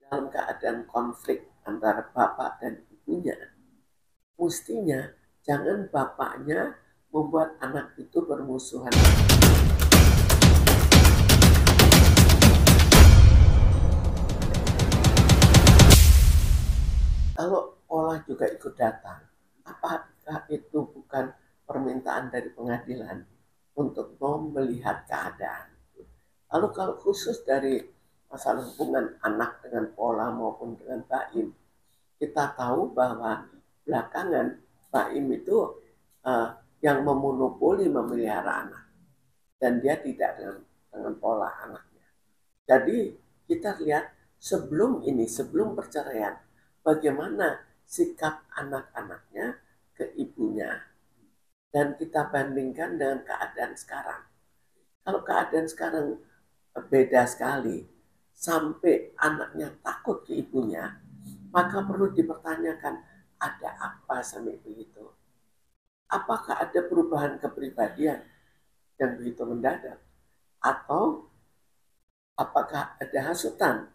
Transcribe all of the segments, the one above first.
dalam keadaan konflik antara bapak dan ibunya, mestinya jangan bapaknya membuat anak itu bermusuhan. Kalau olah juga ikut datang, apakah itu bukan permintaan dari pengadilan untuk mau melihat keadaan? Lalu kalau khusus dari masalah hubungan anak dengan pola maupun dengan baim, kita tahu bahwa belakangan baim itu yang memonopoli memelihara anak, dan dia tidak dengan pola anaknya. Jadi kita lihat sebelum ini, sebelum perceraian, bagaimana sikap anak-anaknya ke ibunya, dan kita bandingkan dengan keadaan sekarang. Kalau keadaan sekarang beda sekali, sampai anaknya takut ke ibunya, maka perlu dipertanyakan, ada apa sampai begitu? Apakah ada perubahan kepribadian yang begitu mendadak? Atau apakah ada hasutan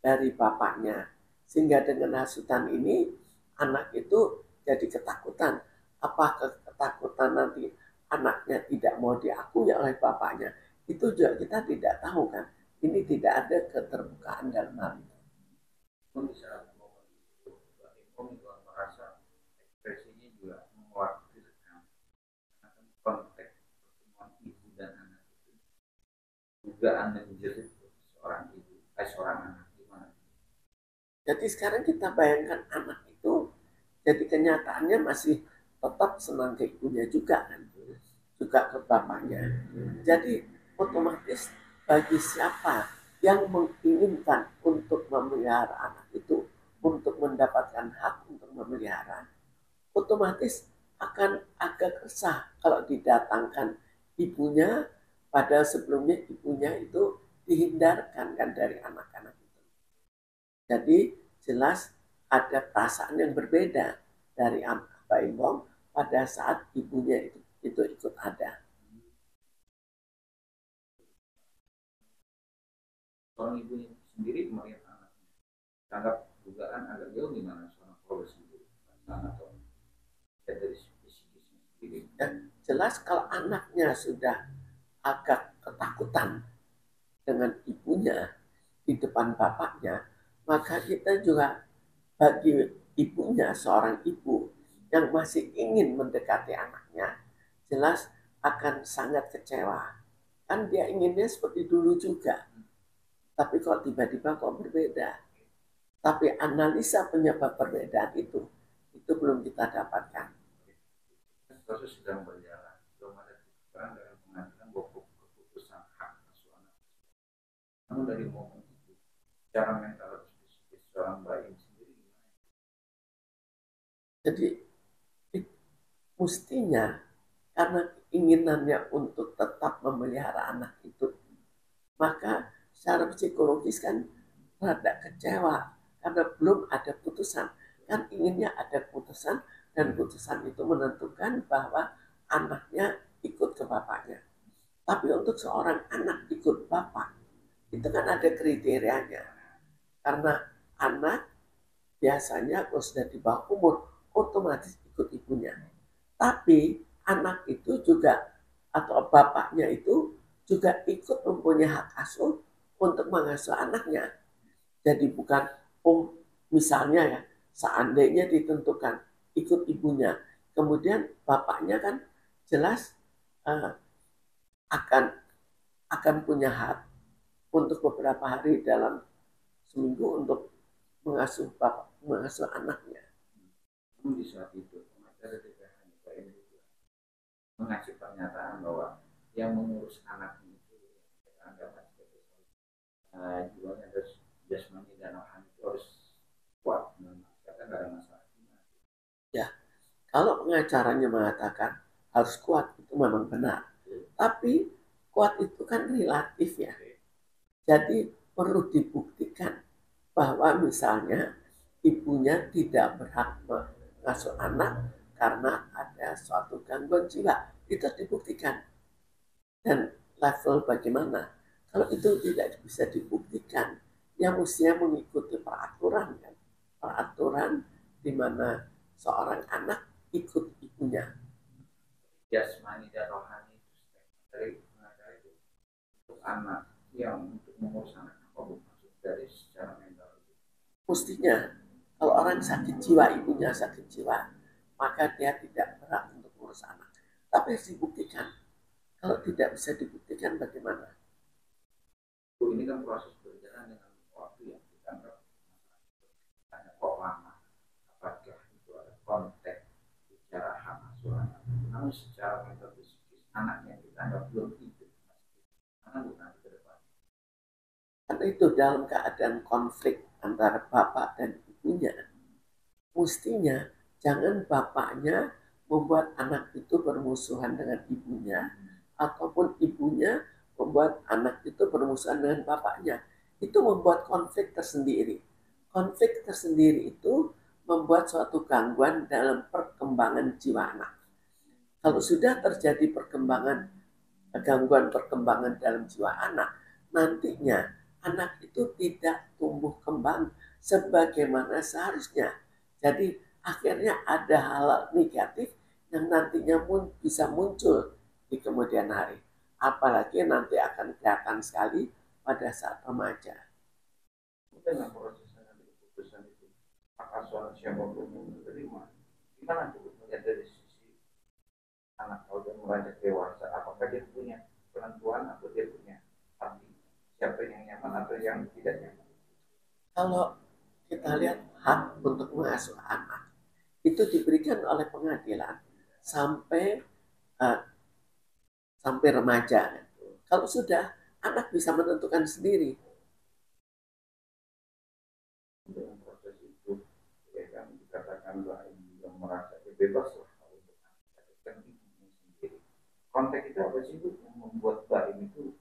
dari bapaknya? Sehingga dengan hasutan ini, anak itu jadi ketakutan. Apakah ketakutan nanti anaknya tidak mau diakui oleh bapaknya? Itu juga kita tidak tahu kan. Ini tidak ada keterbukaan dalam hal itu. Merasa ekspresinya juga mewakilkan konteks pertemuan ibu dan anak itu juga Anda menjadi seorang ibu, seorang anak gimana? Jadi sekarang kita bayangkan anak itu, jadi kenyataannya masih tetap senang ke ibunya juga kan, juga ke bapaknya. Jadi otomatis bagi siapa yang menginginkan untuk memelihara anak itu, untuk mendapatkan hak untuk memelihara, otomatis akan agak resah kalau didatangkan ibunya, padahal sebelumnya ibunya itu dihindarkan kan dari anak-anak itu. Jadi jelas ada perasaan yang berbeda dari Mbak Imbong pada saat ibunya itu ikut ada. Seorang ibu sendiri melihat anaknya, anggap dugaan agak jauh gimana seorang proses sendiri, atau dari psikisnya sendiri. Dan jelas kalau anaknya sudah agak ketakutan dengan ibunya di depan bapaknya, maka kita juga bagi ibunya, seorang ibu yang masih ingin mendekati anaknya, jelas akan sangat kecewa. Kan dia inginnya seperti dulu juga. Tapi kok tiba-tiba kok berbeda. Tapi analisa penyebab perbedaan itu belum kita dapatkan. Proses sedang berjalan, belum ada keputusan dari pengadilan bahwa keputusan hak asuh anak. Namun dari momen itu, secara mental psikis seorang bayi sendiri gimana? Jadi mestinya karena keinginannya untuk tetap memelihara anak itu, maka secara psikologis kan rada kecewa karena belum ada putusan. Kan inginnya ada putusan, dan putusan itu menentukan bahwa anaknya ikut ke bapaknya. Tapi untuk seorang anak ikut bapak, itu kan ada kriterianya. Karena anak biasanya kalau sudah di bawah umur, otomatis ikut ibunya. Tapi anak itu juga, atau bapaknya itu juga ikut mempunyai hak asuh untuk mengasuh anaknya. Jadi bukan, misalnya ya, seandainya ditentukan ikut ibunya, kemudian bapaknya kan jelas akan punya hak untuk beberapa hari dalam seminggu untuk mengasuh anaknya. Di saat itu pengacara DPH mengasih pernyataan bahwa yang mengurus anaknya itu anggaplah sebagai jiwanya harus jasmani dan rohani itu harus kuat, karena nggak ada masalah. Ya, kalau pengacaranya mengatakan harus kuat, itu memang benar. Tapi kuat itu kan relatif ya. Jadi perlu dibuktikan bahwa misalnya ibunya tidak berhak mengasuh anak karena ada suatu gangguan jiwa. Itu dibuktikan. Dan level bagaimana? Kalau itu tidak bisa dibuktikan, yang mestinya mengikuti pengaturan di mana seorang anak ikut ibunya. Jasmani dan rohani itu dari pengacara itu untuk anak yang untuk mengurus anak apa maksud dari secara mental? Mestinya kalau orang sakit jiwa, ibunya sakit jiwa, maka dia tidak berhak untuk mengurus anak. Tapi harus dibuktikan. Kalau tidak bisa dibuktikan bagaimana? Ini kan proses berjalan dengan waktu yang kita anggap hanya kok lama. Apakah itu ada konteks secara hak asuh anak? Namun secara metodologis anak yang kita anggap belum hidup, anak bukan ke depan. Karena itu dalam keadaan konflik antara bapak dan ibunya, mestinya jangan bapaknya membuat anak itu bermusuhan dengan ibunya, ataupun ibunya membuat anak itu bermusuhan dengan bapaknya. Itu membuat konflik tersendiri. Konflik tersendiri itu membuat suatu gangguan dalam perkembangan jiwa anak. Kalau sudah terjadi gangguan perkembangan dalam jiwa anak, nantinya anak itu tidak tumbuh kembang sebagaimana seharusnya. Jadi akhirnya ada hal negatif yang nantinya bisa muncul di kemudian hari. Apalagi nanti akan kelihatan sekali pada saat remaja. Dengan proses keputusan itu, hak asuh siapapun yang menerima, gimana tuh melihat dari sisi anak kalau dia beranjak dewasa, apakah dia punya penentuan atau dia punya hati siapa yang nyaman atau yang tidak nyaman? Kalau kita lihat hak untuk mengasuh anak itu diberikan oleh pengadilan sampai remaja. Kalau sudah, anak bisa menentukan sendiri. Dalam proses itu, ya kan dikatakan bahwa yang merasa bebas lah untuk menentukan ibunya sendiri. Konteks itu apa sih Bu yang membuat Mbak ini tuh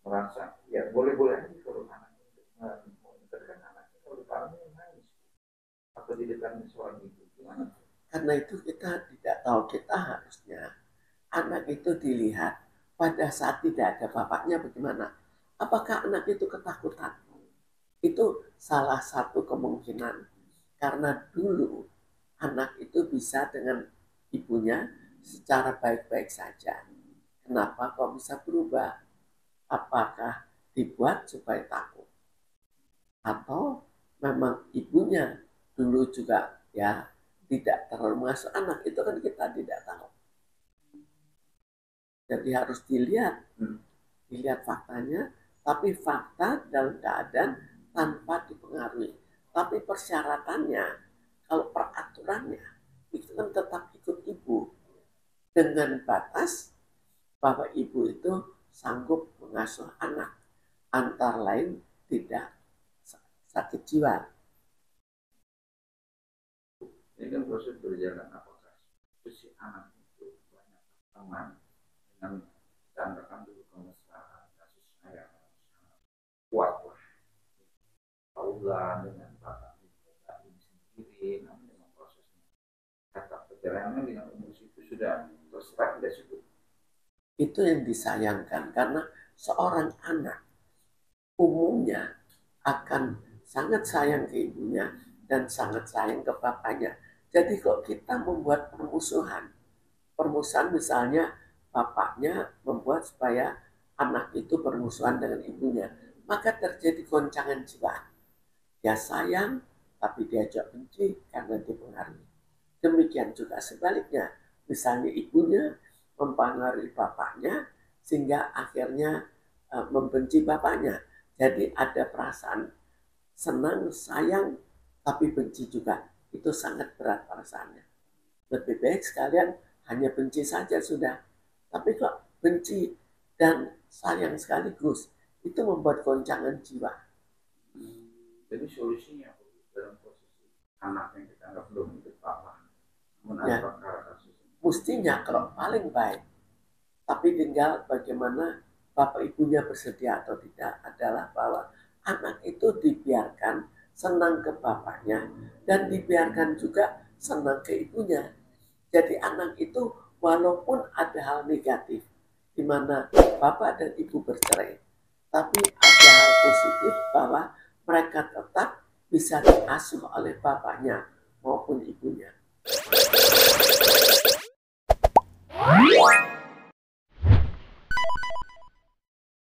merasa ya boleh-boleh aja kalau anak untuk menentukan anaknya kalau parahnya nangis atau di depan seorang ibu gimana? Karena itu kita tidak tahu, kita harusnya anak itu dilihat pada saat tidak ada bapaknya bagaimana. Apakah anak itu ketakutan? Itu salah satu kemungkinan. Karena dulu anak itu bisa dengan ibunya secara baik-baik saja. Kenapa kok bisa berubah? Apakah dibuat supaya takut? Atau memang ibunya dulu juga ya tidak terlalu mengasuh anak, itu kan kita tidak tahu. Jadi harus dilihat faktanya, tapi fakta dalam keadaan tanpa dipengaruhi. Tapi persyaratannya, kalau peraturannya, itu kan tetap ikut ibu. Dengan batas bahwa ibu itu sanggup mengasuh anak. Antara lain tidak sakit jiwa. Ini kan proses berjalan apakah si anak itu banyak teman dengan tanggapan dulu kemesraan kasih sayang kuat lah taulah dengan bapak ini sendiri, namun dengan prosesnya kata perjalanan dengan umur itu sudah terserah tidak cukup. Itu yang disayangkan karena seorang anak umumnya akan sangat sayang ke ibunya dan sangat sayang ke bapaknya. Jadi kalau kita membuat permusuhan misalnya bapaknya membuat supaya anak itu bermusuhan dengan ibunya, maka terjadi goncangan jiwa. Dia sayang, tapi dia juga benci karena dipengaruhi. Demikian juga sebaliknya, misalnya ibunya mempengaruhi bapaknya sehingga akhirnya membenci bapaknya. Jadi ada perasaan senang, sayang, tapi benci juga. Itu sangat berat perasaannya. Lebih baik sekalian hanya benci saja sudah. Tapi kok benci dan sayang sekaligus, itu membuat goncangan jiwa. Jadi solusinya dalam posisi anak yang kita anggap belum hidup papa, Ya, mestinya kalau paling baik, tapi tinggal bagaimana bapak ibunya bersedia atau tidak adalah bahwa anak itu dibiarkan senang ke bapaknya dan dibiarkan juga senang ke ibunya. Jadi anak itu walaupun ada hal negatif di mana bapak dan ibu bercerai, tapi ada hal positif bahwa mereka tetap bisa diasuh oleh bapaknya maupun ibunya.